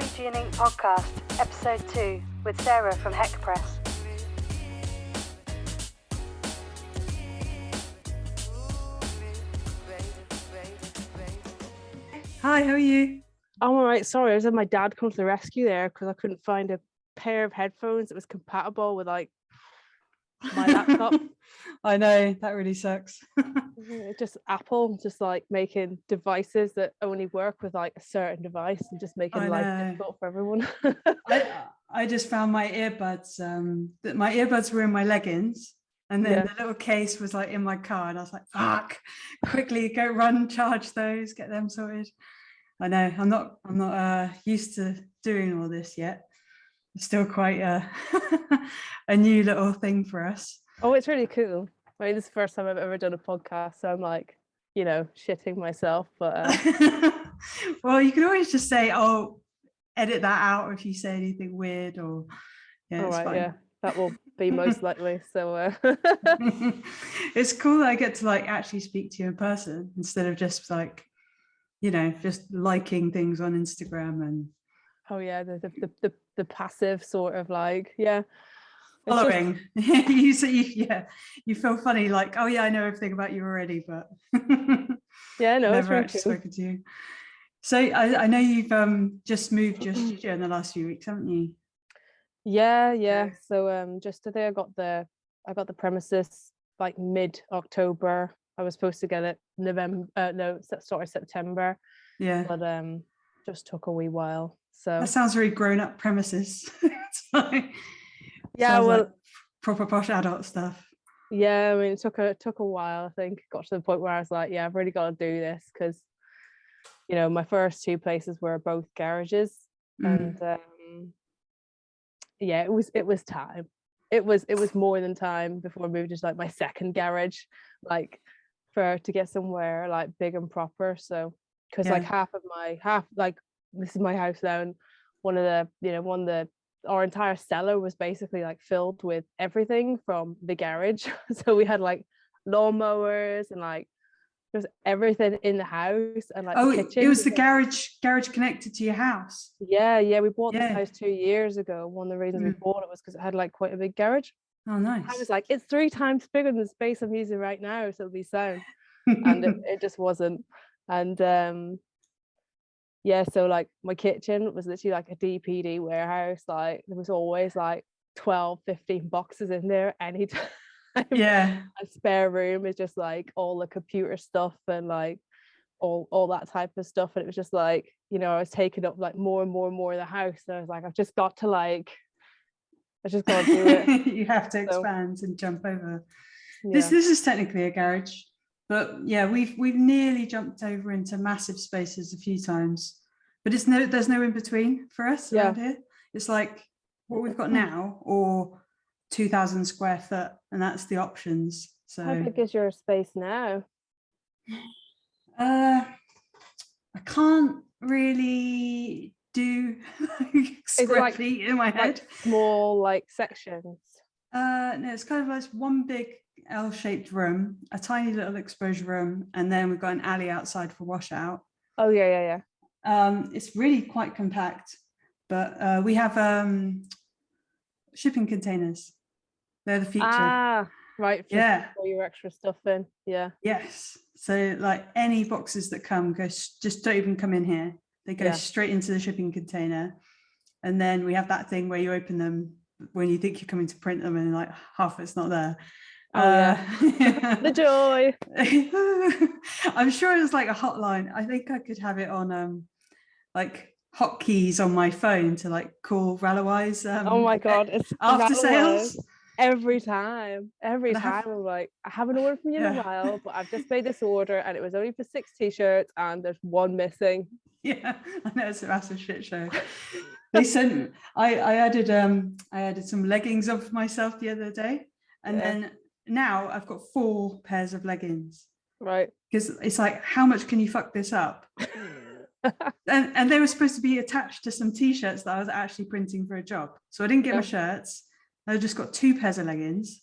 Squeegee and Ink podcast, episode 2, with Sarah from Heck Press. Hi, how are you? I'm all right. Sorry, I was having my dad come to the rescue there because I couldn't find a pair of headphones that was compatible with like my laptop. I know, that really sucks. It's just Apple just like making devices that only work with like a certain device and just making life difficult for everyone. I just found my earbuds, that my earbuds were in my leggings, and then the little case was like in my car, and I was like, fuck, quickly go run, charge those, get them sorted. I know, I'm not used to doing all this yet. It's still quite a new little thing for us. Oh, it's really cool. I mean, this is the first time I've ever done a podcast, so I'm like, you know, shitting myself. But well, you can always just say, "Oh, edit that out if you say anything weird," or it's fine. Yeah, that will be most likely. So it's cool that I get to like actually speak to you in person instead of just like, you know, just liking things on Instagram and. Oh yeah, the passive sort of like following. You feel funny like, oh yeah, I know everything about you already, but yeah, no, never actually spoken to you. So I know you've just moved your studio in the last few weeks, haven't you? Yeah. So just today I got the premises like mid-October. I was supposed to get it September. Yeah. But just took a wee while. So that sounds very grown-up premises. It's like, yeah, well, like proper posh adult stuff. Yeah, I mean, it took a while. I think got to the point where I was like, yeah, I've really got to do this because, you know, my first two places were both garages, and yeah, it was time. It was more than time before I moved to like my second garage, like to get somewhere like big and proper. So because like this is my house now, and our entire cellar was basically like filled with everything from the garage. So we had like lawnmowers and like there's everything in the house, and like the kitchen. It was the garage connected to your house. Yeah, we bought this house 2 years ago. One of the reasons we bought it was because it had like quite a big garage. Oh, nice. I was like, it's 3 times bigger than the space I'm using right now, so it'll be sound. And it just wasn't. And so like my kitchen was literally like a DPD warehouse. Like there was always like 12-15 boxes in there anytime. Yeah. A spare room is just like all the computer stuff and like all that type of stuff, and it was just like, you know, I was taking up like more and more of the house, and I was like, I just got to do it. You have to expand and jump over. This is technically a garage, but yeah, we've nearly jumped over into massive spaces a few times, but there's no in between for us around here. It's like what we've got now or 2,000 square foot, and that's the options. So how big is your space now? I can't really do square feet in my head. Like small like sections. No, it's kind of like one big L-shaped room, a tiny little exposure room, and then we've got an alley outside for washout. Oh yeah. It's really quite compact, but we have shipping containers. They're the feature. Right. For your extra stuff in. Yeah. Yes. So like any boxes that come just don't even come in here. They go straight into the shipping container, and then we have that thing where you open them when you think you're coming to print them, and like half it's not there. The joy. I'm sure it was like a hotline. I think I could have it on like hotkeys on my phone to like call Ralowise. Oh my god, it's after sales. Every time I'm like, I haven't ordered from you in a while, but I've just made this order and it was only for 6 t-shirts and there's one missing. Yeah, I know, it's a massive shit show. They sent I added some leggings on for myself the other day, and then now I've got 4 pairs of leggings. Right. Because it's like, how much can you fuck this up? and they were supposed to be attached to some t-shirts that I was actually printing for a job. So I didn't get my shirts. I just got 2 pairs of leggings,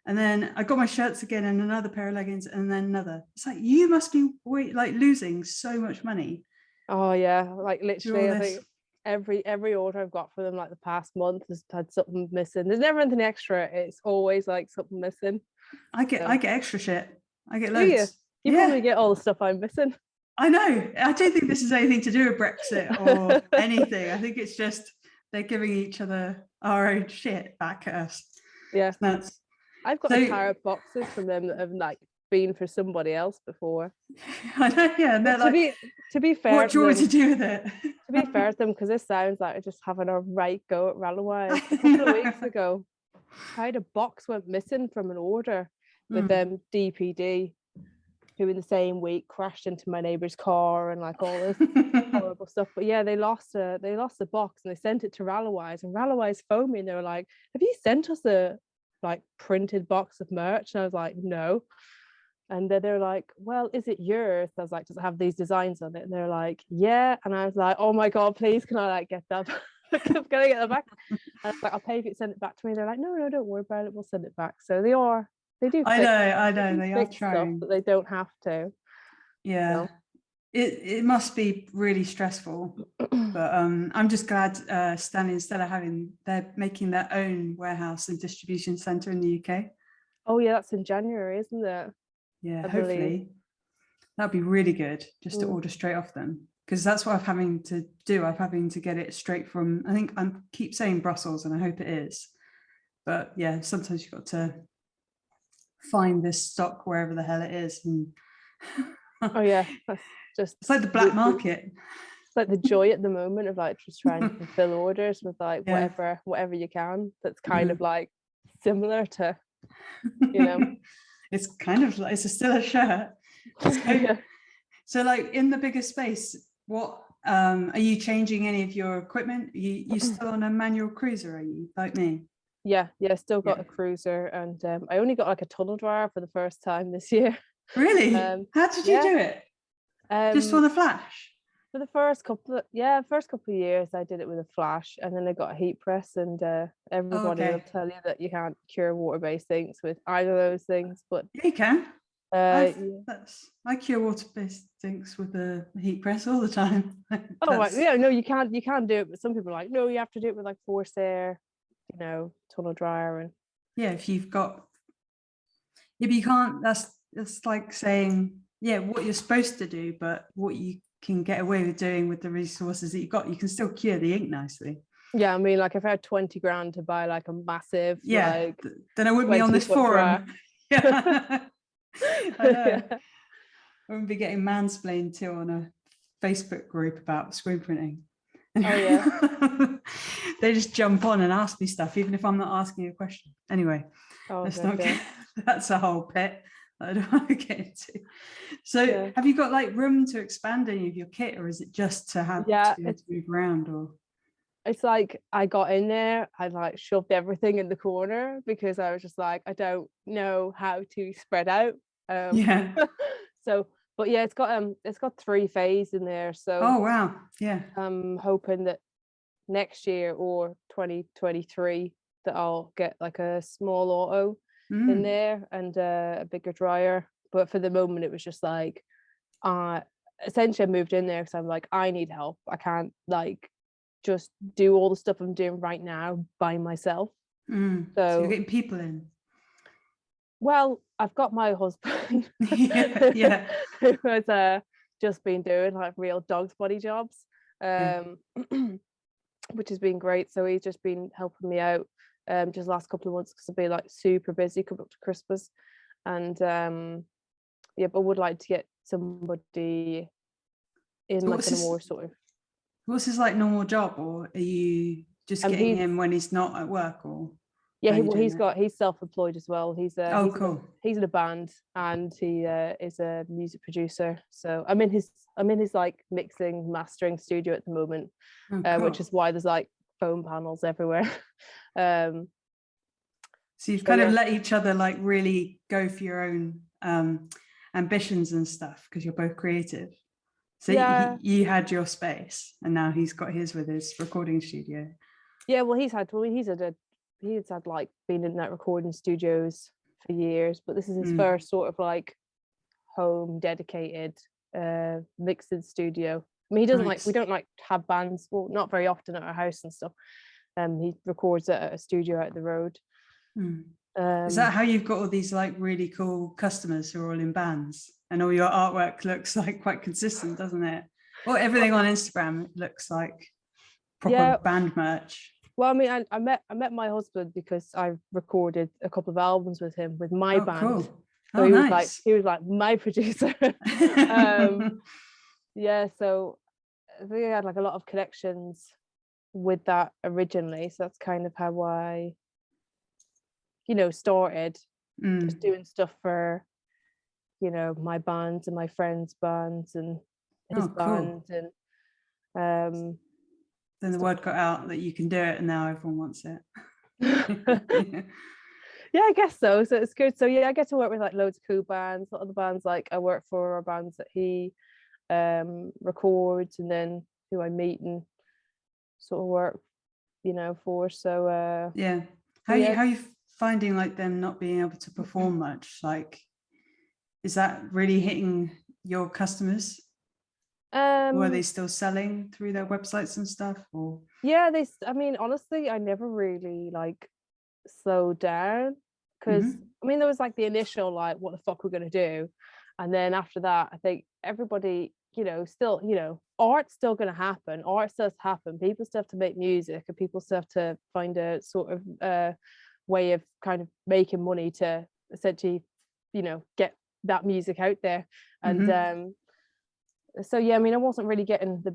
and then I got my shirts again and another pair of leggings and then another. It's like, you must be losing so much money. Oh yeah, like literally I think every order I've got for them like the past month has had something missing. There's never anything extra. It's always like something missing. I get extra shit. I get Do you? loads. You Yeah. probably get all the stuff I'm missing. I know. I don't think this is anything to do with Brexit or anything. I think it's just they're giving each other our own shit back at us. Yeah. That's I've got a pair of boxes from them that have like been for somebody else before. I know, yeah. And they're like, to be fair, what do you want me to do with it? To be fair to them, because this sounds like just having a right go at Rallowise. A couple of weeks ago, I had a box went missing from an order with them DPD, who in the same week crashed into my neighbour's car and like all this horrible stuff. But yeah, they lost the box and they sent it to Rallowise, and Rallowise phoned me and they were like, "Have you sent us a like printed box of merch?" And I was like, "No." And then they're like, "Well, is it yours?" I was like, "Does it have these designs on it?" And they're like, "Yeah." And I was like, "Oh my God, please, can I like get that? Can I get that back?" And I was like, "I'll pay if you send it back to me." They're like, "No, don't worry about it. We'll send it back." So they do. I know. They are trying, but they don't have to. Yeah. You know? It must be really stressful. But I'm just glad Stanley, instead of they're making their own warehouse and distribution centre in the UK. Oh yeah, that's in January, isn't it? Yeah, I hopefully believe. that'd be really good just to order straight off them, because that's what I'm having to do. I'm having to get it straight from, I think I keep saying Brussels and I hope it is, but yeah, sometimes you've got to find this stock wherever the hell it is. And oh yeah, that's just, it's like the black market. It's like the joy at the moment of like just trying to fulfill orders with like whatever you can. That's kind of like similar to, you know. It's kind of like, it's still a shirt. So like in the bigger space, what are you changing any of your equipment? You still on a manual cruiser, are you, like me? Yeah, still got a cruiser, and I only got like a tunnel dryer for the first time this year. Really? How did you do it? Just on a flash? For the first couple of years I did it with a flash, and then I got a heat press, and everybody will tell you that you can't cure water-based sinks with either of those things, but yeah, you can. I cure water-based sinks with a heat press all the time. Oh right, yeah, no, you can't do it, but some people are like, no, you have to do it with like forced air, you know, tunnel dryer. And yeah, if you've got, if you can't, that's like saying, yeah, what you're supposed to do, but what you can get away with doing with the resources that you've got, you can still cure the ink nicely. Yeah, I mean, like if I had 20 grand to buy like a massive, like, then I wouldn't be on this forum. Yeah. I know. Yeah. I wouldn't be getting mansplained to on a Facebook group about screen printing. Oh yeah. They just jump on and ask me stuff, even if I'm not asking a question. Anyway, that's a whole bit I don't want to get into. So have you got like room to expand any of your kit, or is it just to have to move around? Or it's like I got in there, I like shoved everything in the corner because I was just like, I don't know how to spread out. So, but yeah, it's got 3 phases in there. So oh wow, yeah. I'm hoping that next year or 2023 that I'll get like a small auto in there and a bigger dryer. But for the moment, it was just like, essentially I moved in there because I'm like, I need help. I can't like just do all the stuff I'm doing right now by myself. So you're getting people in. Well, I've got my husband who has just been doing like real dog's body jobs, which has been great. So he's just been helping me out just last couple of months because I've been like super busy coming up to Christmas, and but would like to get somebody in like a more sort of. What's his like normal job, or are you just getting him when he's not at work? Or yeah, he's self-employed as well. He's cool. He's in a band and he is a music producer. So I'm in his like mixing mastering studio at the moment, which is why there's like foam panels everywhere. So you've kind of let each other like really go for your own ambitions and stuff because you're both creative. So you had your space, and now he's got his with his recording studio. Yeah, well, he's had like been in that recording studios for years, but this is his first sort of like home dedicated mixing studio. I mean, he doesn't Nice. we don't like have bands, well, not very often at our house and stuff. He records at a studio out the road. Is that how you've got all these like really cool customers who are all in bands, and all your artwork looks like quite consistent, doesn't it? Well, everything on Instagram looks like proper band merch. Well, I mean, I met my husband because I recorded a couple of albums with him with my band. Cool. So he was like my producer. Yeah, so I think I had like a lot of connections with that originally. So that's kind of how I, started just doing stuff for, my bands and my friends' bands and his band. And then the word got out that you can do it, and now everyone wants it. Yeah, I guess so. So it's good. So yeah, I get to work with like loads of cool bands. A lot of the bands like I work for are bands that he records, and then who I meet and sort of work, for. So yeah. How are you finding like them not being able to perform much? Like, is that really hitting your customers? Or are they still selling through their websites and stuff? Or yeah, I mean, honestly, I never really like slowed down, because I mean, there was like the initial like, what the fuck we're gonna do, and then after that, I think everybody, still, art's still gonna happen. Art still has to happen. People still have to make music, and people still have to find a sort of way of kind of making money to essentially, get that music out there. And so yeah, I mean, I wasn't really getting the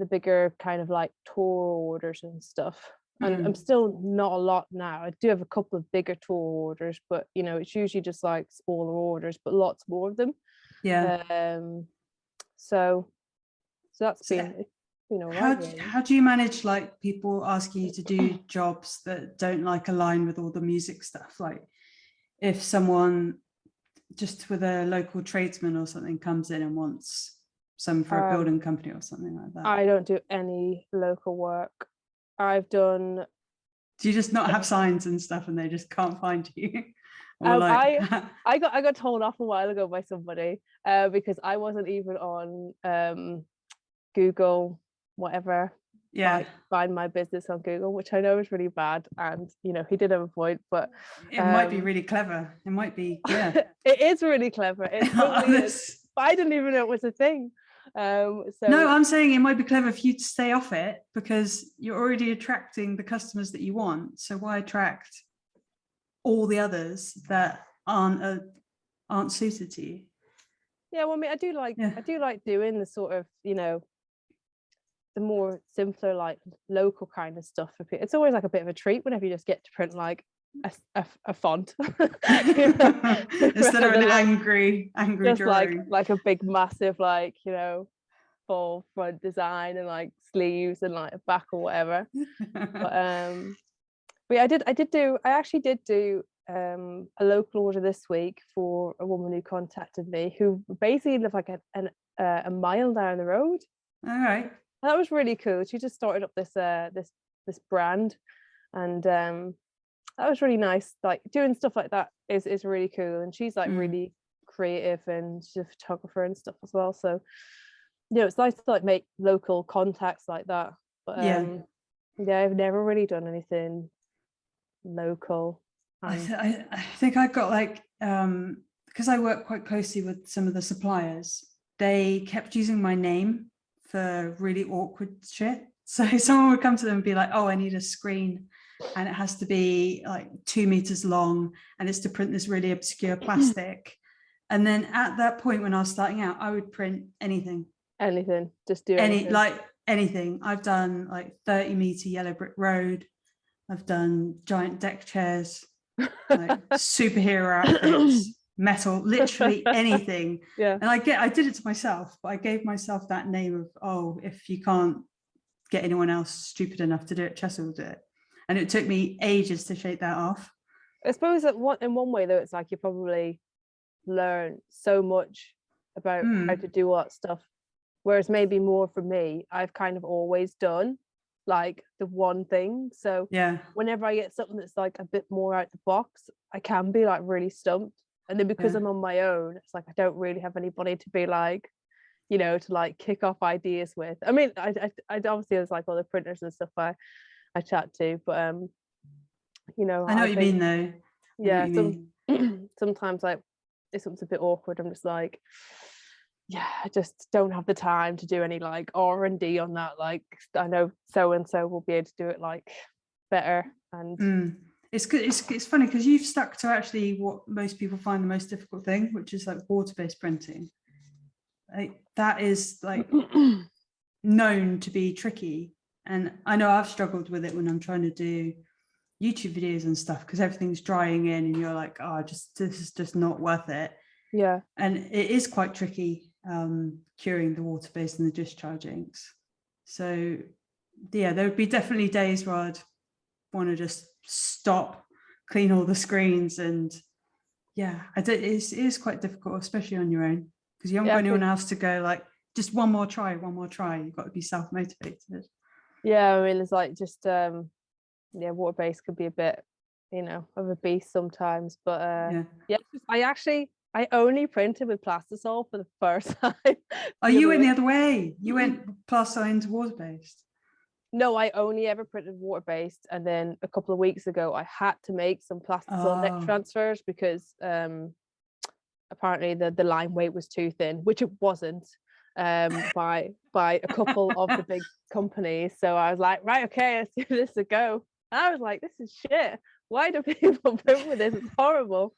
bigger kind of like tour orders and stuff. And I'm still not a lot now. I do have a couple of bigger tour orders, but it's usually just like smaller orders, but lots more of them. yeah. So that's been how do you manage like people asking you to do jobs that don't like align with all the music stuff? Like if someone just with a local tradesman or something comes in and wants some for a building company or something like that. I don't do any local work. I've done. Do you just not have signs and stuff and they just can't find you? Or I got told off a while ago by somebody because I wasn't even on Google, whatever. Yeah. Like, find my business on Google, which I know is really bad, and he did have a point, but it might be really clever. It might be, yeah. It is really clever. It totally is. But I didn't even know it was a thing. So no, I'm saying it might be clever for you to stay off it, because you're already attracting the customers that you want. So why attract all the others that aren't suited to you? Yeah, well, I mean, I do like doing the sort of, the more simpler, like local kind of stuff for people. It's always like a bit of a treat whenever you just get to print like a font instead of an angry just drawing. like a big massive like full front design and like sleeves and like a back or whatever. But yeah, I actually did do a local order this week for a woman who contacted me, who basically lived like a mile down the road. All right. That was really cool. She just started up this brand, and that was really nice. Like doing stuff like that is really cool, and she's like really creative, and she's a photographer and stuff as well. So it's nice to like make local contacts like that. But yeah, I've never really done anything local. I think I got like because I work quite closely with some of the suppliers, they kept using my name for really awkward shit. So someone would come to them and be like, oh, I need a screen and it has to be like 2 meters long and it's to print this really obscure plastic. And then at that point when I was starting out, I would print anything, just do anything. Anything. I've done like 30-meter yellow brick road. I've done giant deck chairs, like superhero outfits, metal, literally anything. Yeah. And I did it to myself, but I gave myself that name of, oh, if you can't get anyone else stupid enough to do it, Chessie will do it. And it took me ages to shake that off. I suppose that in one way though, it's like you probably learn so much about how to do all that stuff. Whereas maybe more for me, I've kind of always done like the one thing. So yeah, whenever I get something that's like a bit more out the box, I can be like really stumped. And then because I'm on my own, it's like I don't really have anybody to be like, you know, to like kick off ideas with. I mean, I obviously there's like all the printers and stuff I chat to, but you know, I know what you mean though. Yeah, sometimes like if something's a bit awkward, I'm just like, yeah, I just don't have the time to do any like R&D on that. Like I know so and so will be able to do it like better. And it's good. It's funny because you've stuck to actually what most people find the most difficult thing, which is like water-based printing. Like that is like known to be tricky, and I know I've struggled with it when I'm trying to do YouTube videos and stuff because everything's drying in and you're like, oh, this is just not worth it. Yeah. And it is quite tricky curing the water-based and the dischargings. So yeah, there would be definitely days where I'd want to just stop, clean all the screens, and yeah, it is quite difficult, especially on your own, because you haven't got anyone else to go like, just one more try. You've got to be self-motivated. Yeah, I mean, it's like just water-based could be a bit, you know, of a beast sometimes, but I only printed with plastisol for the first time. Oh, you went the other way. You went plastisol into water-based. No, I only ever printed water-based, and then a couple of weeks ago I had to make some plastisol neck transfers because apparently the line weight was too thin, which it wasn't, by a couple of the big companies. So I was like, right, okay, let's give this a go. And I was like, this is shit. Why do people print with this? It's horrible.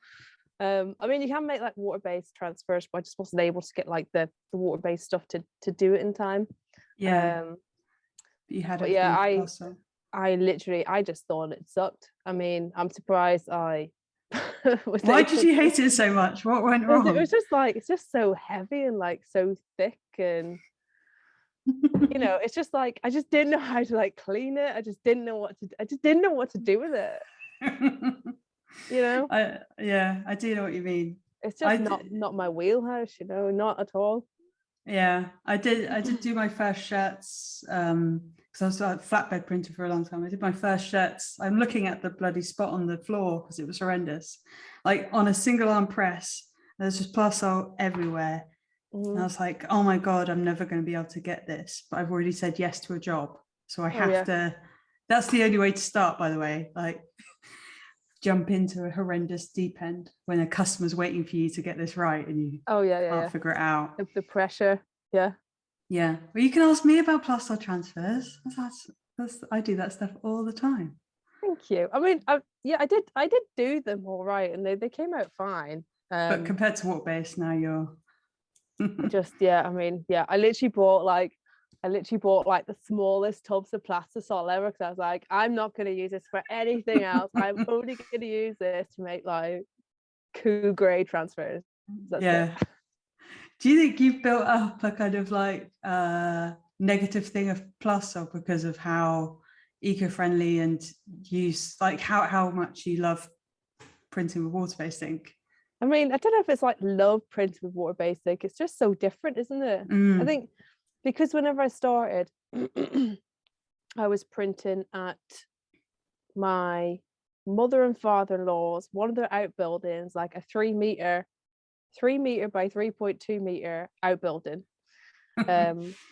I mean, you can make like water-based transfers, but I just wasn't able to get like the water-based stuff to do it in time. Yeah. You had it. Yeah, I just thought it sucked. I mean, I'm surprised I why did you hate it so much? What went wrong? It was just like, it's just so heavy and like so thick, and you know, it's just like I just didn't know how to like clean it. I just didn't know what to do with it. You know? I do know what you mean. It's just not my wheelhouse, you know, not at all. Yeah, I did do my first shirts because I was a flatbed printer for a long time. I did my first shirts. I'm looking at the bloody spot on the floor because it was horrendous. Like on a single arm press, there's just plastisol everywhere. And I was like, oh my God, I'm never going to be able to get this. But I've already said yes to a job. So I have to, that's the only way to start, by the way. Like jump into a horrendous deep end when a customer's waiting for you to get this right and you can't figure it out. The pressure. Yeah. Well, you can ask me about plastisol transfers. I do that stuff all the time. Thank you. I mean, I did do them all right, and they came out fine. But compared to water-based, now you're I mean, I literally bought like the smallest tubs of plastisol ever because I was like, I'm not going to use this for anything else. I'm only going to use this to make like coup grade transfers. That's it. Do you think you've built up a kind of like negative thing of plastisol because of how eco-friendly and use, like how much you love printing with water-based ink? I mean, I don't know if it's like love printing with water-based ink. It's just so different, isn't it? I think because whenever I started, I was printing at my mother and father-in-law's, one of their outbuildings, like a 3 meter by 3.2 meter outbuilding,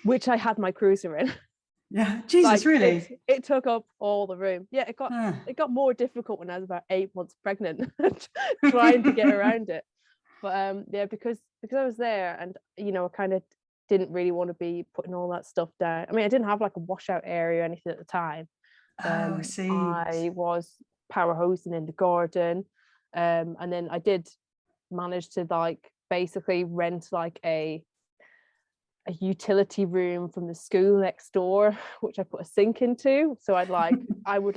which I had my cruiser in. Yeah, Jesus, like, really? It took up all the room. Yeah, it got more difficult when I was about 8 months pregnant, trying to get around it. But because I was there, and you know, I kind of didn't really want to be putting all that stuff down. I mean, I didn't have like a washout area or anything at the time. I see. I was power hosing in the garden, and then I did manage to like basically rent like a utility room from the school next door, which I put a sink into. So I would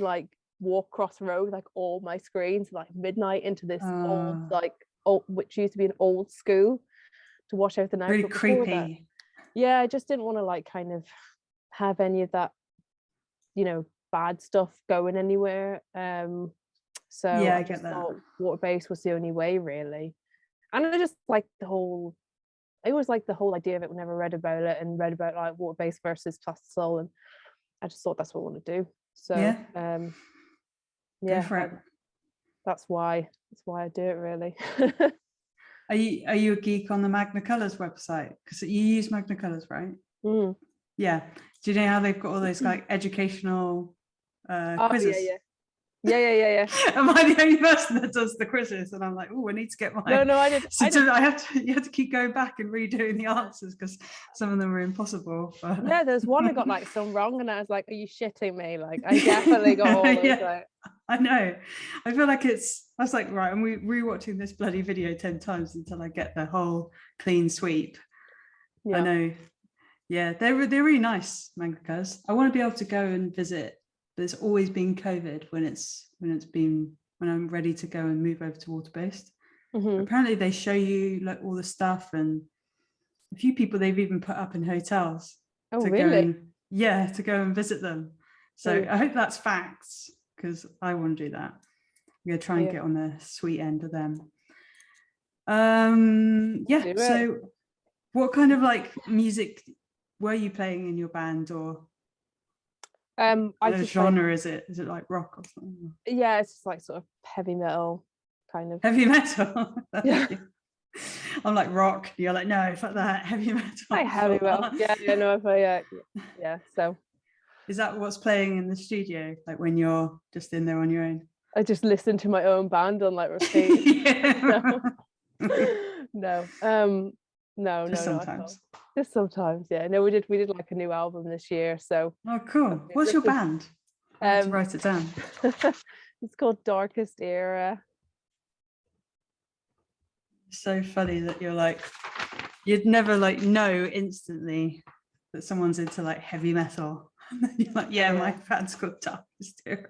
walk across the road like all my screens like midnight into this old which used to be an old school, to wash everything out. Really creepy. Yeah, I just didn't want to like kind of have any of that, you know, bad stuff going anywhere. So I just thought water-based was the only way, really. And I just like the whole idea of it whenever I read about it, and read about like water-based versus plastisol, and I just thought that's what I want to do. So go for it. That's why I do it, really. Are you a geek on the Magna Colours website? Because you use Magna Colours, right? Mm. Yeah. Do you know how they've got all those like educational Oh quizzes? yeah. Am I the only person that does the quizzes? And I'm like, oh, I need to get my No, I did. you have to keep going back and redoing the answers because some of them are impossible. But... Yeah, there's one I got like some wrong, and I was like, "Are you shitting me?" Like, I definitely got all those right. I know. I feel like I was like, right, I'm rewatching this bloody video 10 times until I get the whole clean sweep. Yeah. I know. Yeah, they're really nice, Magna Colours. I want to be able to go and visit. There's always been COVID when I'm ready to go and move over to water-based. Apparently they show you like all the stuff, and a few people they've even put up in hotels Oh, to really? to go and visit them. So I hope that's facts, because I want to do that. I'm gonna try and get on the sweet end of them. So what kind of like music were you playing in your band, or what genre is it? Is it like rock or something? Yeah, it's just like sort of heavy metal kind of. Heavy metal? Yeah. I'm like rock. You're like, no, fuck that. Heavy metal. Like heavy metal. Yeah, no, yeah. So is that what's playing in the studio? Like when you're just in there on your own? I just listen to my own band on like repeat. No. No, just sometimes. Just sometimes, yeah. No, we did like a new album this year. So oh, cool. What's your band? I have to write it down. It's called Darkest Era. So funny that you're like, you'd never like know instantly that someone's into like heavy metal. You're like, yeah, my band's called Darkest Era.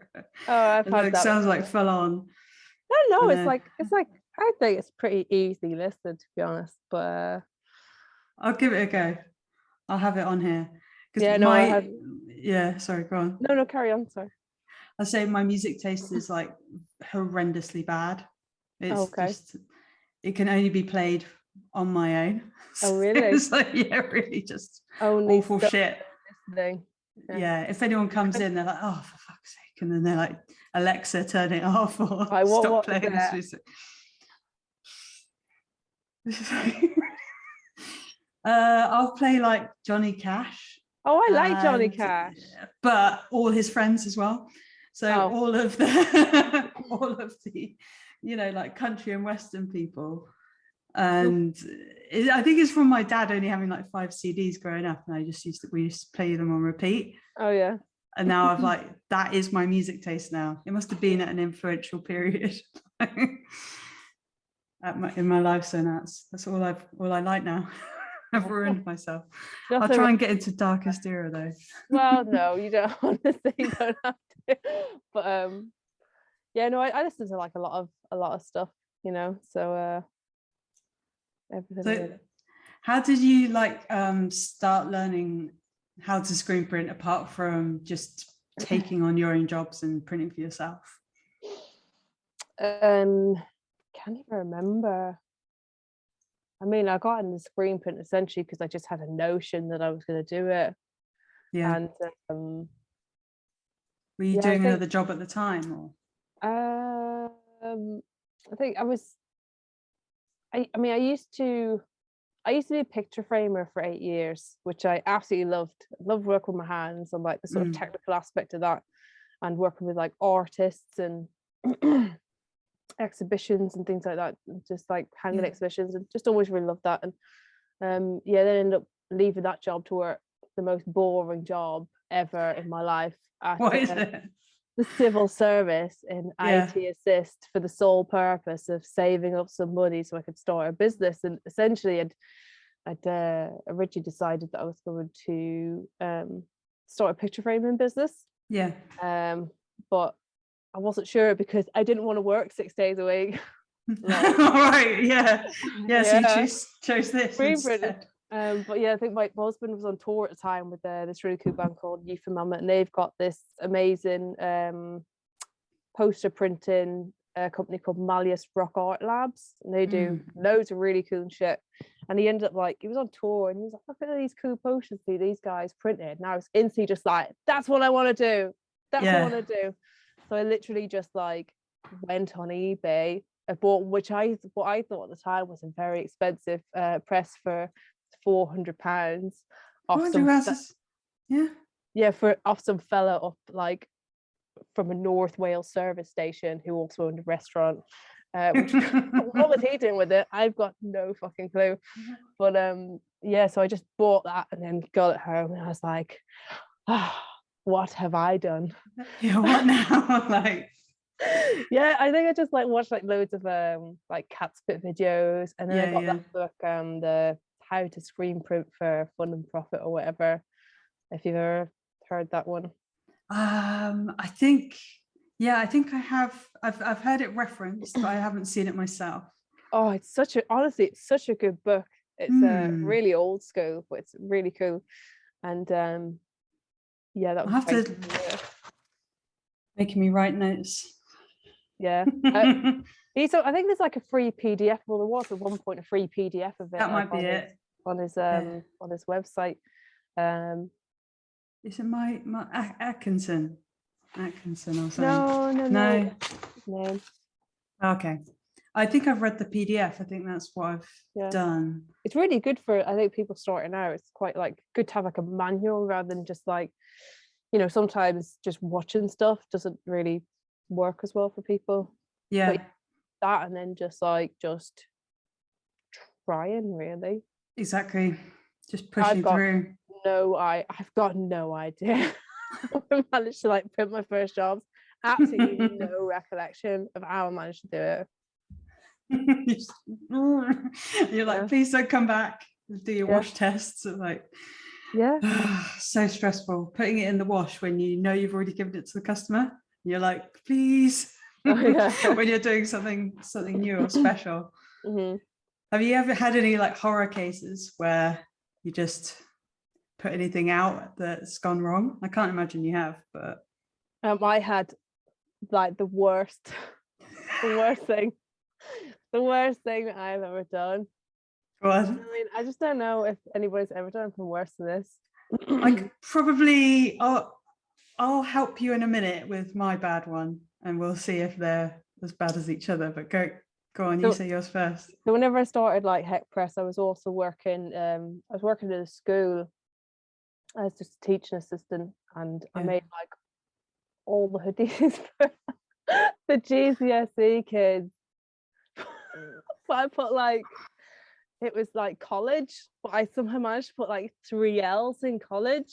Oh, I've had that. Sounds like full on. I don't know. It's like I think it's pretty easy listed, to be honest. But I'll give it a go. I'll have it on here. Yeah, sorry, go on. No, carry on. Sorry. I say my music taste is like horrendously bad. It's just, it can only be played on my own. Oh, really? It's like, yeah, really just only awful shit. Listening. Yeah, if anyone comes in, they're like, oh, for fuck's sake. And then they're like, Alexa, turn it off, or stop playing this music. I'll play like Johnny Cash. Oh, I like Johnny Cash. But all his friends as well. So all of the like country and western people. And I think it's from my dad only having like 5 CDs growing up, and we used to play them on repeat. Oh yeah. And now I've like, that is my music taste now. It must have been at an influential period in my life. So now that's all I like now. I've ruined myself. I'll try and get into Darkest Era though. Well, no, you don't. Honestly, you don't have to. But yeah, no, I listen to like a lot of stuff, so everything. So how did you like start learning how to screen print, apart from just taking on your own jobs and printing for yourself? Can't even remember. I mean, I got into screen print essentially because I just had a notion that I was going to do it. Yeah. And were you doing another job at the time, or? I think I was. I mean, I used to be a picture framer for 8 years, which I absolutely loved. I loved working with my hands on like the sort of technical aspect of that, and working with like artists and exhibitions and things like that, just like hanging exhibitions, and just always really loved that. And then ended up leaving that job to work the most boring job ever in my life at what is it? The civil service in IT assist, for the sole purpose of saving up some money so I could start a business. And essentially I'd originally decided that I was going to start a picture framing business. But I wasn't sure because I didn't want to work 6 days a week. Right, so you chose this instead. But yeah, I think my husband was on tour at the time with this really cool band called Youth and Mama, and they've got this amazing poster printing company called Malleus Rock Art Labs, and they do loads of really cool shit. And he ended up like, he was on tour and he was like, look at these cool posters these guys printed, and I was instantly just like, that's what I want to do. That's what I want to do. So I literally just like went on eBay, I bought, what I thought at the time was a very expensive press for £400 off some off some fella up like from a North Wales service station who also owned a restaurant. Which, what was he doing with it? I've got no fucking clue. But so I just bought that and then got it home and I was like, what have I done? Yeah, what now? Like, yeah, I think I just like watched like loads of like cat spit videos, and then I got that book, the How to Screen Print for Fun and Profit or whatever. If you've ever heard that one. I think I have. I've heard it referenced, but I haven't seen it myself. Oh, it's such a good book. It's really old school, but it's really cool. And that I'll was have to making me write notes. Yeah. So I think there's like a free PDF. Well, there was at one point a free PDF of it. That might be it on his website. Is it my Atkinson or something? No. Okay, I think I've read the PDF. I think that's what I've done. It's really good for, I think, people starting out. It's quite like good to have like a manual rather than just like, sometimes just watching stuff doesn't really work as well for people. Yeah, but that and then just trying, really. Exactly, just pushing through. I've got no idea. I managed to like print my first jobs. Absolutely no recollection of how I managed to do it. You're like, please don't come back. Do your wash tests. It's like, so stressful putting it in the wash when you know you've already given it to the customer. You're like, please. When you're doing something new or special. Mm-hmm. Have you ever had any like horror cases where you just put anything out that's gone wrong? I can't imagine you have, but I had like the worst thing that I've ever done. What? I mean, I just don't know if anybody's ever done anything worse than this. I'll help you in a minute with my bad one, and we'll see if they're as bad as each other. But go on, you say yours first. So whenever I started like Heck Press, I was also working. I was working at a school as just a teaching assistant, and I made like all the hoodies for the GCSE kids. But I put like, it was like college, but I somehow managed to put like 3 L's in college.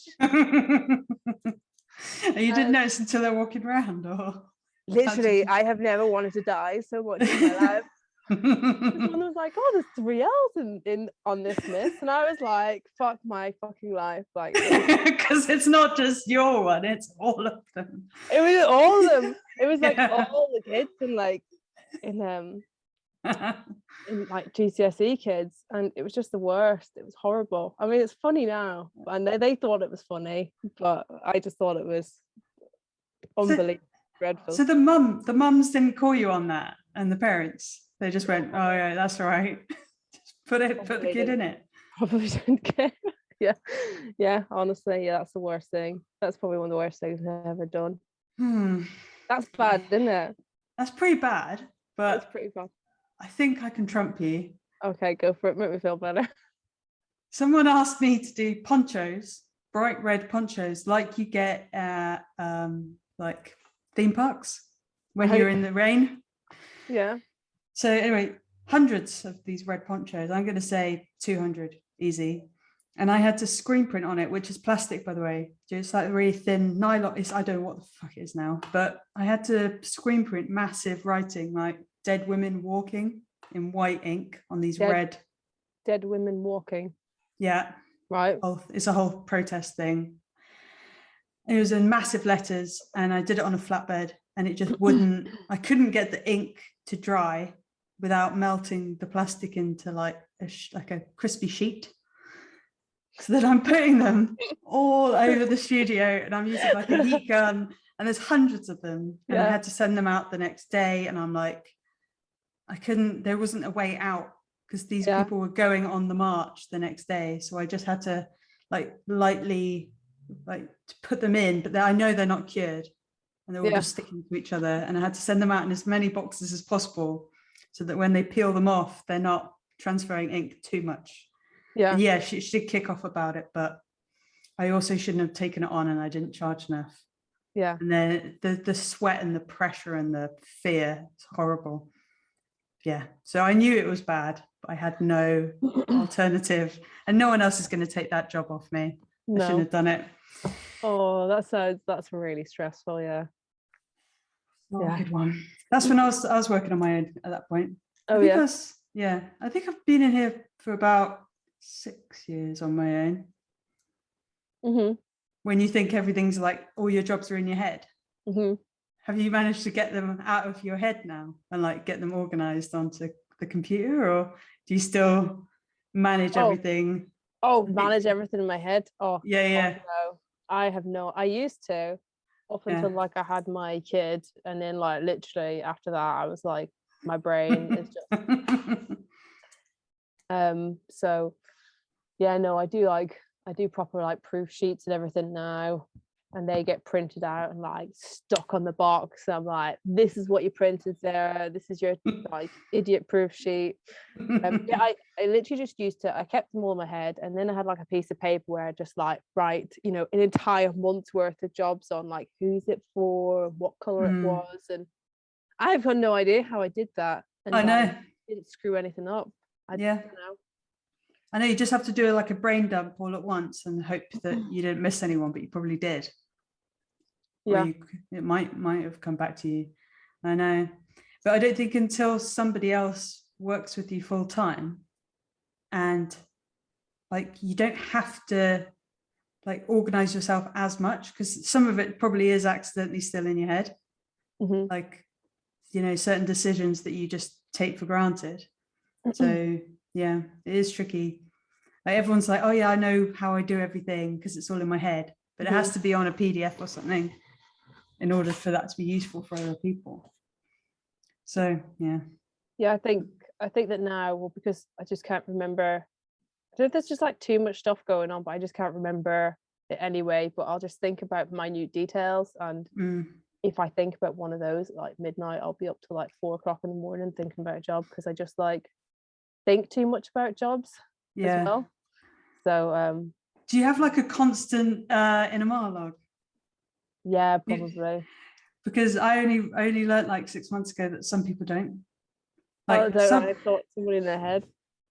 And you didn't notice until they're walking around, or literally, I have never wanted to die so much in my life. Someone was like, "Oh, there's 3 L's in on this, miss," and I was like, "Fuck my fucking life!" Like, because it's not just your one; it's all of them. It was all of them. It was like all the kids in like in like GCSE kids, and it was just the worst. It was horrible. I mean, it's funny now, and they thought it was funny, but I just thought it was unbelievably dreadful. So the mums didn't call you on that, and the parents, they just went, "Oh yeah, that's all right. Just put the kid in it." Probably didn't care. Yeah. Honestly, that's the worst thing. That's probably one of the worst things I've ever done. That's bad, isn't it? That's pretty bad. But that's pretty bad. I think I can trump you. Okay, go for it. Make me feel better. Someone asked me to do ponchos, bright red ponchos, like you get at like theme parks when you're in the rain. Yeah. So anyway, hundreds of these red ponchos. I'm going to say 200, easy. And I had to screen print on it, which is plastic, by the way. Just like really thin nylon. I don't know what the fuck it is now, but I had to screen print massive writing like dead women walking in white ink on these red. Dead women walking. Yeah. Right. It's a whole protest thing. It was in massive letters, and I did it on a flatbed, and it just wouldn't. I couldn't get the ink to dry without melting the plastic into like a crispy sheet. So then I'm putting them all over the studio, and I'm using like a heat gun, and there's hundreds of them, and I had to send them out the next day, and I'm like, there wasn't a way out because these people were going on the march the next day. So I just had to like lightly like to put them in, but I know they're not cured, and they're all just sticking to each other, and I had to send them out in as many boxes as possible. so that when they peel them off, they're not transferring ink too much. Yeah. And yeah, she did kick off about it, but I also shouldn't have taken it on, and I didn't charge enough. Yeah. And then the sweat and the pressure and the fear, it's horrible. Yeah. So I knew it was bad, but I had no alternative, and no one else is going to take that job off me. I shouldn't No. have done it. Oh, that's really stressful. Yeah. Not Yeah. a good one. That's when I was working on my own at that point. Oh, I think yeah. I think I've been in here for about 6 years on my own. Mm-hmm. When you think everything's like all your jobs are in your head, Mm-hmm. have you managed to get them out of your head now and like get them organized onto the computer, or do you still manage everything? Oh, manage everything in my head. Oh, Yeah. no. I used to, up until like I had my kid, and then like literally after that I was like, my brain is just so yeah, no, I do proper like proof sheets and everything now, and they get printed out and like stuck on the box. I'm like, this is what you printed, Sarah, this is your like idiot proof sheet. Yeah, I literally just I kept them all in my head, and then I had like a piece of paper where I just like write, you know, an entire month's worth of jobs on, like who's it for, what color it was, and I've got no idea how I did that. And I know. I didn't screw anything up. I don't know. I know you just have to do like a brain dump all at once and hope that you didn't miss anyone, but you probably did. Yeah. It might have come back to you. I know. But I don't think until somebody else works with you full time, and like you don't have to like organize yourself as much, because some of it probably is accidentally still in your head. Mm-hmm. Like, you know, certain decisions that you just take for granted. So yeah, it is tricky. Like everyone's like, oh yeah, I know how I do everything because it's all in my head, but it has to be on a PDF or something in order for that to be useful for other people. So yeah, I think that now, well, because I just can't remember, there's just like too much stuff going on, but I just can't remember it anyway. But I'll just think about minute details, and if I think about one of those at like midnight, I'll be up to like 4 o'clock in the morning thinking about a job, because I just like think too much about jobs as well. So do you have like a constant inner monologue? Yeah, probably. Because I only learned like 6 months ago that some people don't. Like I thought somebody in their head.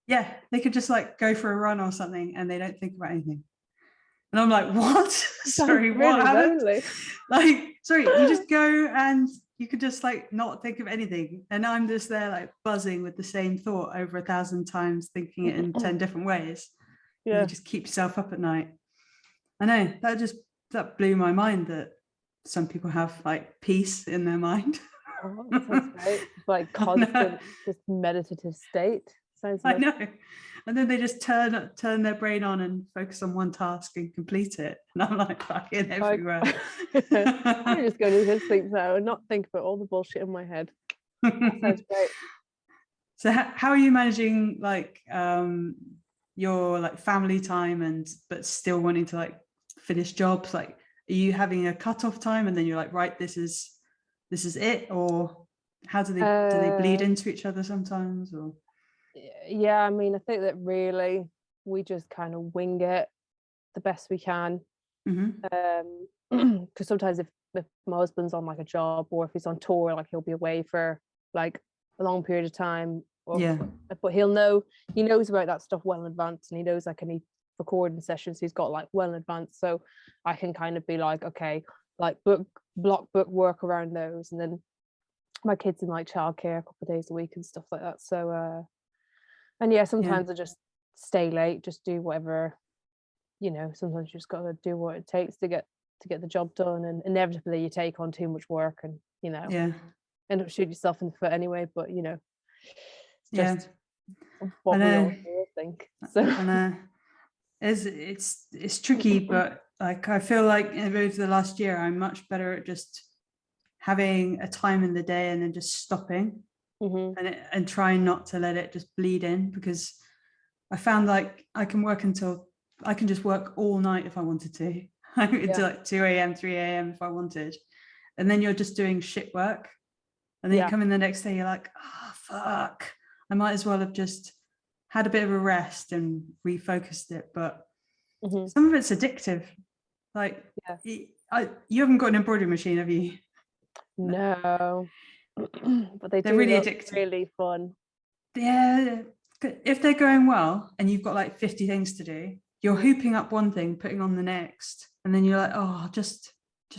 Yeah, they could just like go for a run or something and they don't think about anything. And I'm like, what? Sorry, really what happened? lonely. Like, sorry, you just go and you could just like not think of anything. And I'm just there like buzzing with the same thought over 1,000 times, thinking it in 10 different ways. Yeah. You just keep yourself up at night. I know, that blew my mind that some people have like peace in their mind. Oh, that sounds great. It's like constant, just meditative state. Sounds like... I know. And then they just turn their brain on and focus on one task and complete it. And I'm like fucking everywhere. I'm just going to go to sleep now and not think about all the bullshit in my head. That sounds great. So how are you managing like your like family time but still wanting to like finish jobs? Like, are you having a cutoff time and then you're like, right, this is it? Or how do they bleed into each other sometimes? Or yeah, I mean, I think that really we just kind of wing it the best we can. Because sometimes if my husband's on like a job, or if he's on tour, like he'll be away for like a long period of time, but he knows about that stuff well in advance, and he knows like any recording sessions he's got like well in advance, so I can kind of be like, okay, like block book work around those. And then my kids in like childcare a couple of days a week and stuff like that. So and yeah, sometimes I just stay late, just do whatever, you know. Sometimes you just gotta do what it takes to get the job done, and inevitably you take on too much work and, you know, end up shooting yourself in the foot anyway. But you know, it's just what we all do, I think. So I know. It's tricky, but like I feel like over the last year I'm much better at just having a time in the day and then just stopping and trying not to let it just bleed in, because I found like I can just work all night if I wanted to. I could do like 2 a.m. 3 a.m. if I wanted, and then you're just doing shit work, And then you come in the next day, you're like, oh, fuck. I might as well have just had a bit of a rest and refocused it. But some of it's addictive. Like, you haven't got an embroidery machine, have you? No. But they're really look addictive. Really fun. Yeah. If they're going well and you've got like 50 things to do, you're hooping up one thing, putting on the next. And then you're like, oh, just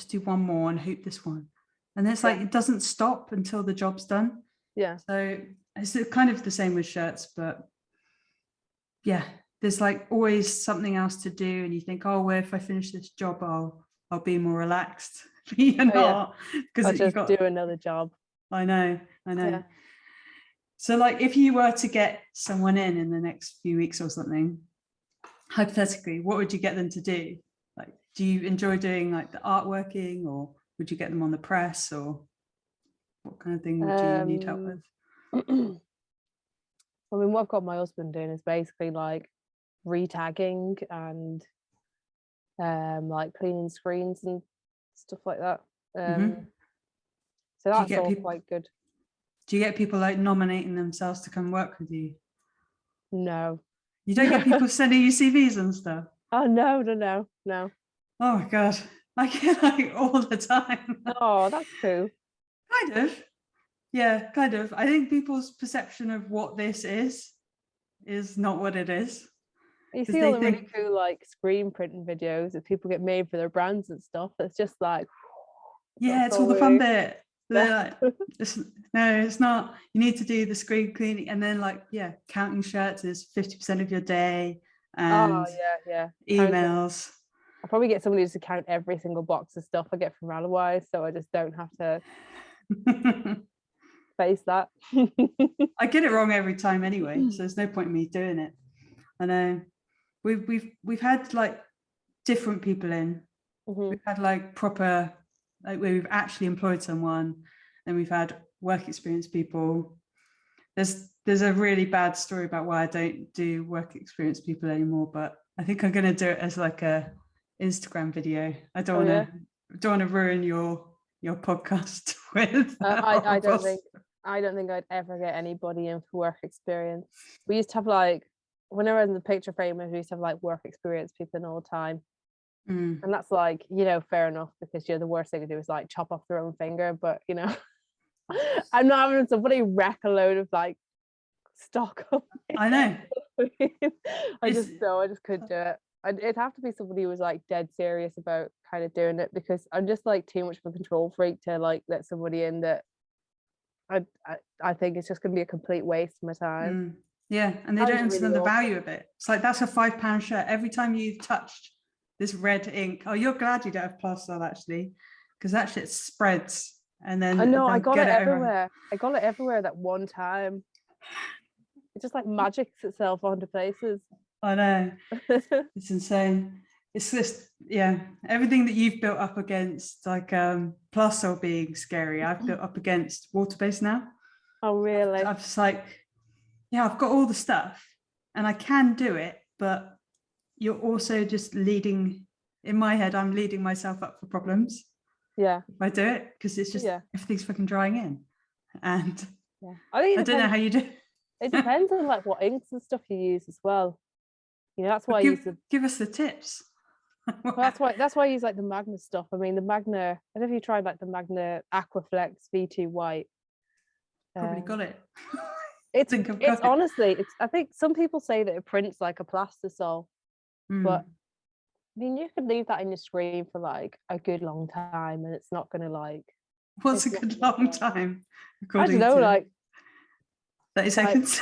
do one more and hoop this one. And it's like, it doesn't stop until the job's done. Yeah. So it's kind of the same with shirts, but yeah, there's like always something else to do. And you think, oh, well, if I finish this job, I'll be more relaxed. But you're not, because I'll just do another job. I know. Yeah. So like if you were to get someone in the next few weeks or something, hypothetically, what would you get them to do? Like, do you enjoy doing like the artworking, or would you get them on the press, or what kind of thing would you need help with? I mean, what I've got my husband doing is basically like retagging and like cleaning screens and stuff like that. So that's all quite good. Do you get people like nominating themselves to come work with you? No. You don't get people sending you CVs and stuff? Oh, no. Oh my God. I get like all the time. Oh, that's cool. Kind of. Yeah, kind of. I think people's perception of what this is not what it is. You see all the really cool like screen printing videos that people get made for their brands and stuff. It's just like, yeah, it's all the fun bit. They're like, it's not. You need to do the screen cleaning, and then like, counting shirts is 50% of your day, and emails. I'll probably get somebody to count every single box of stuff I get from Ralawise, so I just don't have to face that. I get it wrong every time anyway, so there's no point in me doing it. I know we've had like different people in. We've had like proper, like where we've actually employed someone, and we've had work experience people. There's a really bad story about why I don't do work experience people anymore, but I think I'm going to do it as like a Instagram video. I don't want to ruin your podcast with. I don't think I'd ever get anybody in for work experience. We used to have like, whenever I was in the picture frame, we used to have like work experience people in all the time. And that's like, fair enough, because the worst thing to do is like chop off their own finger, but I'm not having somebody wreck a load of like stock. I know. I just couldn't do it. It'd have to be somebody who was like dead serious about kind of doing it, because I'm just like too much of a control freak to like let somebody in that I think it's just going to be a complete waste of my time. Yeah, and they don't understand the value of it. It's like, that's a £5 shirt. Every time you've touched this red ink, you're glad you don't have plastisol actually, because that shit spreads. And then I know, I got it everywhere. I got it everywhere that one time. It just like magics itself onto places. I know. It's insane. It's just, everything that you've built up against like plastisol being scary, I've built up against water-based now. Oh really? I'm just like, I've got all the stuff and I can do it, but you're also just leading, in my head, I'm leading myself up for problems. Yeah. If I do it, because it's just, everything's fucking drying in. And I don't know how you do. It depends on like what inks and stuff you use as well. That's why give us the tips. Well, that's why I use like the Magna stuff. I mean, the Magna, I don't know if you tried like the Magna Aquaflex V2 white. Probably got it. It's honestly, I think some people say that it prints like a plastisol, but I mean, you could leave that in your screen for like a good long time, and it's not going to like. What's a good long time? I don't know, like 30 seconds.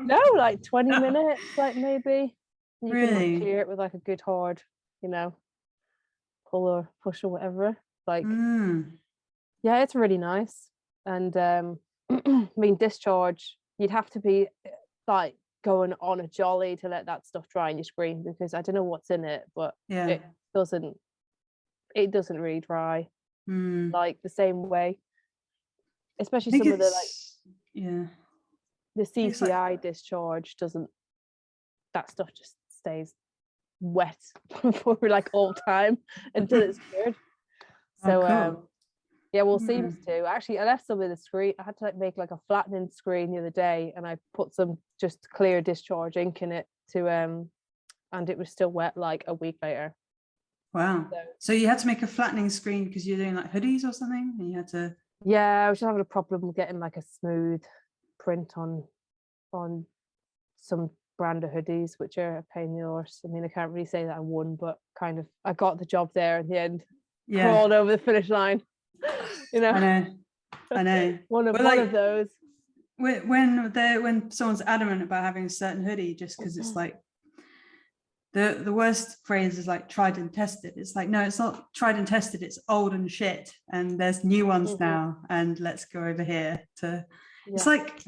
No, like 20 minutes, like maybe. You really? Can like, clear it with like a good hard, pull or push or whatever. Like, yeah, it's really nice. And I mean, discharge, you'd have to be like going on a jolly to let that stuff dry on your screen, because I don't know what's in it, but it doesn't really dry like the same way. Especially some of the like the CCI discharge doesn't. That stuff just stays wet for like all time until it's cured. So Yeah, well, seems to. Actually, I left some of the screen. I had to like make like a flattening screen the other day, and I put some just clear discharge ink in it to and it was still wet like a week later. Wow. So you had to make a flattening screen because you're doing like hoodies or something, and you had to. Yeah, I was just having a problem getting like a smooth print on some brand of hoodies, which are a pain in the arse. I mean, I can't really say that I won, but kind of I got the job there in the end. Yeah. Crawled over the finish line. You know. I know. one of those. When someone's adamant about having a certain hoodie, just because it's like the worst phrase is like tried and tested. It's like, no, it's not tried and tested, it's old and shit, and there's new ones now, and let's go over here to it's like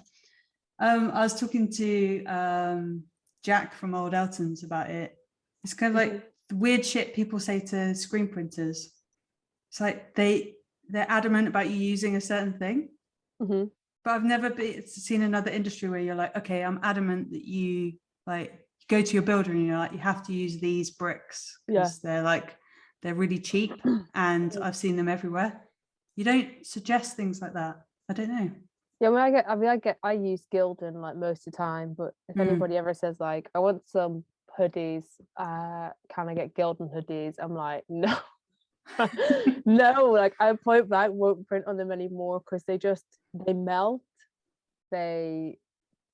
I was talking to Jack from Old Elton's about it. It's kind of like the weird shit people say to screen printers. It's like they're adamant about you using a certain thing, but I've never seen another industry where you're like, okay, I'm adamant that you like go to your builder and you're like, you have to use these bricks because they're really cheap and I've seen them everywhere. You don't suggest things like that. I don't know. Yeah, I use Gildan like most of the time, but if anybody ever says like, I want some hoodies, can I get Gildan hoodies? I'm like, no. No, like I point blank won't print on them anymore because they melt, they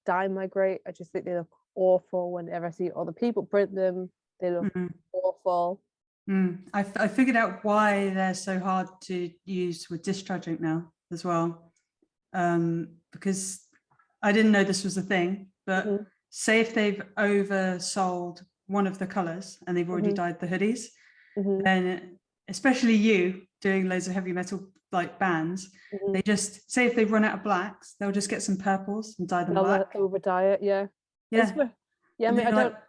dye migrate. I just think they look awful whenever I see other people print them. They look awful. I figured out why they're so hard to use with discharge ink now as well, because I didn't know this was a thing, but say if they've oversold one of the colors and they've already dyed the hoodies, then especially you doing loads of heavy metal like bands, they just say if they've run out of blacks, they'll just get some purples and dye them black. Over dye it, yeah. I mean, you've got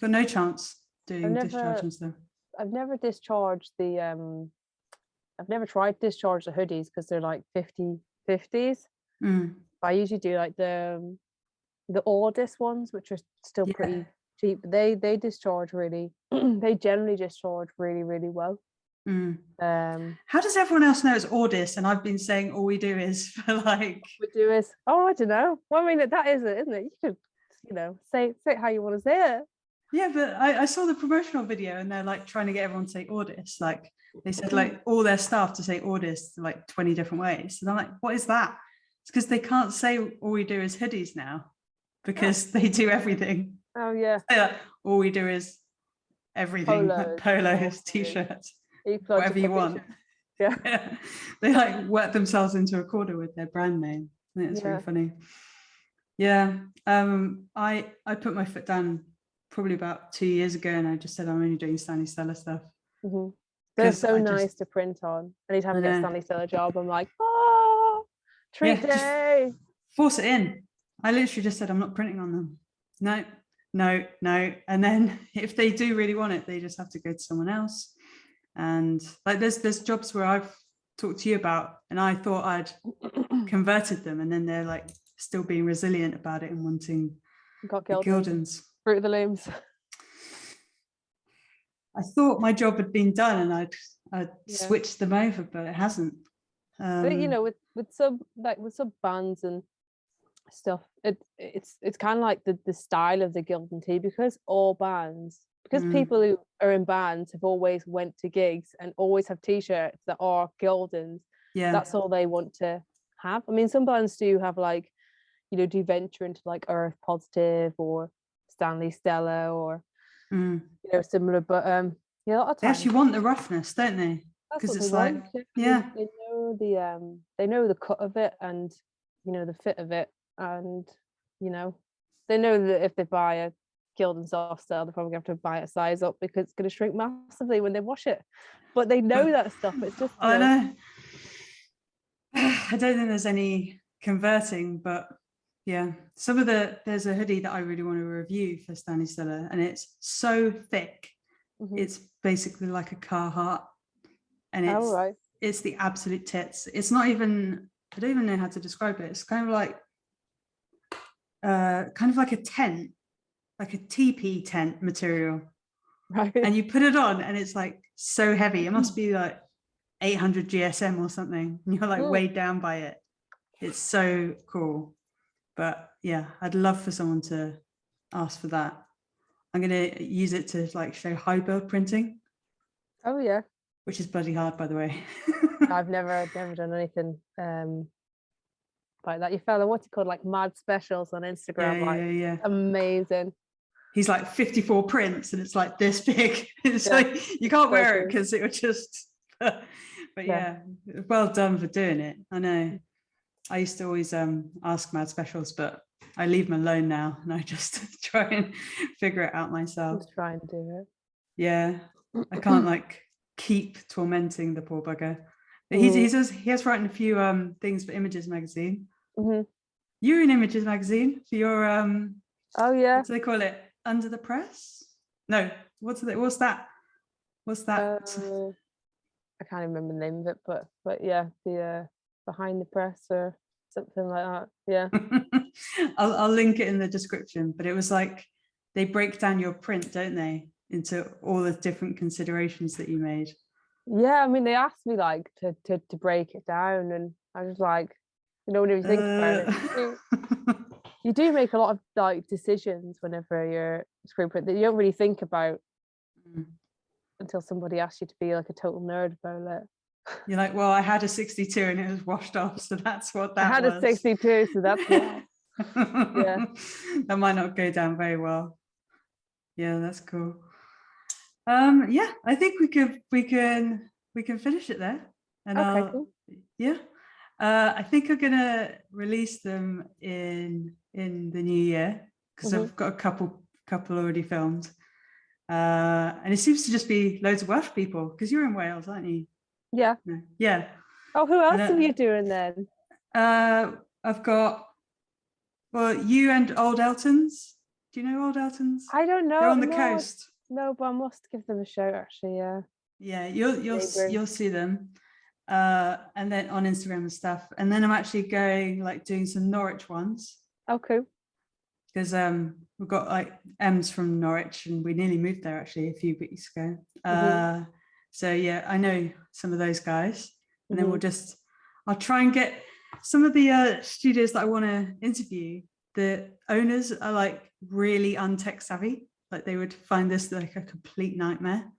no chance doing discharge and stuff. I've never discharged the I've never tried to discharge the hoodies because they're like 50/50s. I usually do like the Audis ones, which are still pretty cheap. They discharge really they generally discharge really, really well. How does everyone else know it's Audis and I've been saying all we do is for like we do is I don't know. Well, I mean that is it, isn't it? You could, say it how you want to say it. Yeah, but I saw the promotional video and they're like trying to get everyone to say Audis. Like they said like all their staff to say Audis like 20 different ways. And I'm like, what is that? It's because they can't say all we do is hoodies now because they do everything. Oh yeah. All we do is everything. Polos, t-shirts, whatever you want. Yeah. They like work themselves into a corner with their brand name. I think it's really funny. Yeah. I put my foot down probably about 2 years ago and I just said I'm only doing Stanley Stella stuff. They're so nice to print on. Anytime I get a Stanley Stella job, I'm like, treat day. Force it in. I literally just said I'm not printing on them. No. And then if they do really want it, they just have to go to someone else. And like there's jobs where I've talked to you about and I thought I'd converted them and then they're like still being resilient about it and wanting Gildans. Fruit of the looms. I thought my job had been done and I'd switched them over, but it hasn't. But, with some bands and stuff, it's kind of like the style of the Gildan tee because people who are in bands have always went to gigs and always have t-shirts that are Gildans. That's all they want to have. I mean, some bands do have like, do venture into like Earth Positive or Stanley Stella or similar, but a lot of times they actually want the roughness, don't they? Because it's like they know the cut of it and the fit of it, and they know that if they buy a Gildan soft style, they're probably going to have to buy a size up because it's going to shrink massively when they wash it. But they know that stuff. It's just I know. I don't think there's any converting, but yeah, there's a hoodie that I really want to review for Stanley Stella, and it's so thick. It's basically like a Carhartt, and it's the absolute tits. It's not even, I don't even know how to describe it. It's kind of like a tent, like a teepee tent material, right? And you put it on, and it's like so heavy. It must be like 800 GSM or something, and you're like weighed down by it. It's so cool. But yeah, I'd love for someone to ask for that. I'm going to use it to like show high build printing. Oh yeah, which is bloody hard, by the way. I've never done anything like that. Your fella, what's it called, like Mad Specials on Instagram? Yeah. Amazing. He's like 54 prints, and it's like this big. It's like you can't wear it because it would just. But yeah, well done for doing it. I know. I used to always ask Mad Specials, but I leave them alone now, and I just try and figure it out myself. Just try and do it. Yeah, I can't like keep tormenting the poor bugger. But he has written a few things for Images magazine. You're in Images magazine for your oh yeah, what do they call it? Under the Press? No, what's that? I can't remember the name of it, but yeah, the Behind the Press or something like that. Yeah. I'll link it in the description, but it was like they break down your print, don't they, into all the different considerations that you made. Yeah, I mean, they asked me like to break it down, and I was like, you know, when you think about it, you do make a lot of like decisions whenever you're screen print that you don't really think about until somebody asks you to be like a total nerd about it. You're like, well, I had a 62 and it was washed off, so that's what that was. I had a 62, so that's what. Yeah, that might not go down very well. Yeah, that's cool. Yeah, I think we can finish it there. And okay, cool. Yeah, I think I'm gonna release them in the new year because I've got a couple already filmed, and it seems to just be loads of Welsh people because you're in Wales, aren't you? Yeah. Yeah. Oh, who else are you doing then? I've got you and Old Eltons. Do you know Old Eltons? I don't know. They're on the coast. No, but I must give them a shout actually. Yeah. Yeah, you'll see them, and then on Instagram and stuff. And then I'm actually doing some Norwich ones. Oh, cool. Because we've got like M's from Norwich, and we nearly moved there actually a few weeks ago. So yeah, I know some of those guys, and then I'll try and get some of the studios that I want to interview. The owners are like really untech savvy. Like they would find this like a complete nightmare.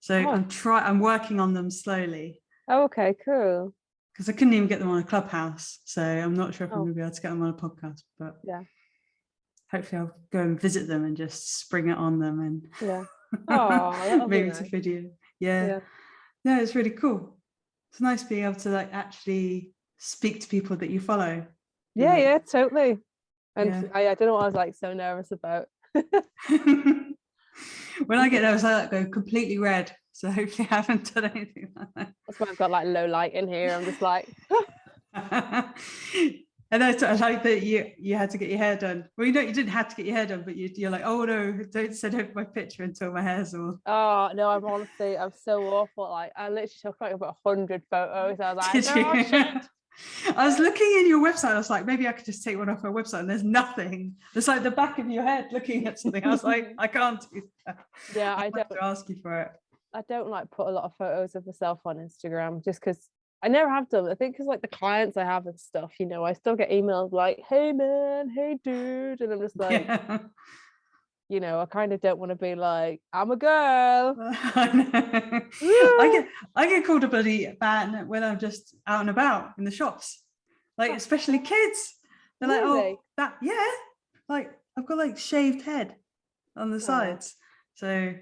So I'm working on them slowly. Oh, okay, cool. Because I couldn't even get them on a Clubhouse, so I'm not sure if I'm going to be able to get them on a podcast. But yeah, hopefully I'll go and visit them and just spring it on them and maybe it's a video. Yeah, it's really cool. It's nice being able to like actually speak to people that you follow. Yeah, totally. And I don't know what I was like so nervous about. When I get nervous, I like go completely red. So hopefully I haven't done anything like that. That's why I've got like low light in here. I'm just like. And I like that you had to get your hair done. Well, you didn't have to get your hair done, but you're like, oh no, don't send over my picture until my hair's all. Oh no, I'm so awful. Like I literally took like about 100 photos. I was like, shit. I was looking in your website. I was like, maybe I could just take one off my website, and there's nothing. It's like the back of your head looking at something. I was like, I can't do that. Yeah, I don't have to ask you for it. I don't like put a lot of photos of myself on Instagram just because I never have done. I think because like the clients I have and stuff, you know, I still get emails like, hey man, hey dude, and I'm just like, you know, I kind of don't want to be like, I'm a girl. I get called a bloody man when I'm just out and about in the shops, like especially kids. They're like, oh, that like I've got like shaved head on the sides. So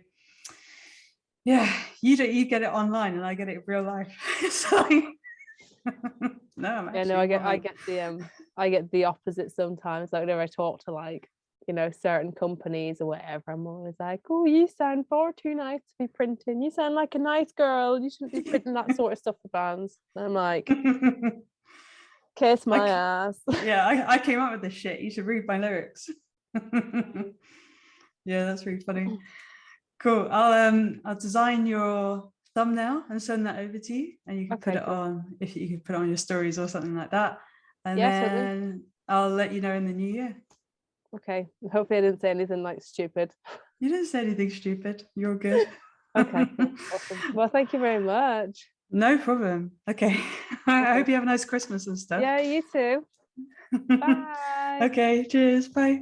yeah, you get it online and I get it in real life. So no, I get the opposite sometimes. Like whenever I talk to like, you know, certain companies or whatever, I'm always like, oh, you sound far too nice to be printing. You sound like a nice girl. You shouldn't be printing that sort of stuff for bands. And I'm like, kiss my ass. Yeah, I came up with this shit. You should read my lyrics. Yeah, that's really funny. Cool. I'll design your thumbnail and send that over to you, and you can put it on if you can put it on your stories or something like that. And then I'll let you know in the new year. Okay. Hopefully I didn't say anything like stupid. You didn't say anything stupid. You're good. Okay. Awesome. Well, thank you very much. No problem. Okay. I Okay. hope you have a nice Christmas and stuff. Yeah, you too. Bye. Okay, cheers. Bye.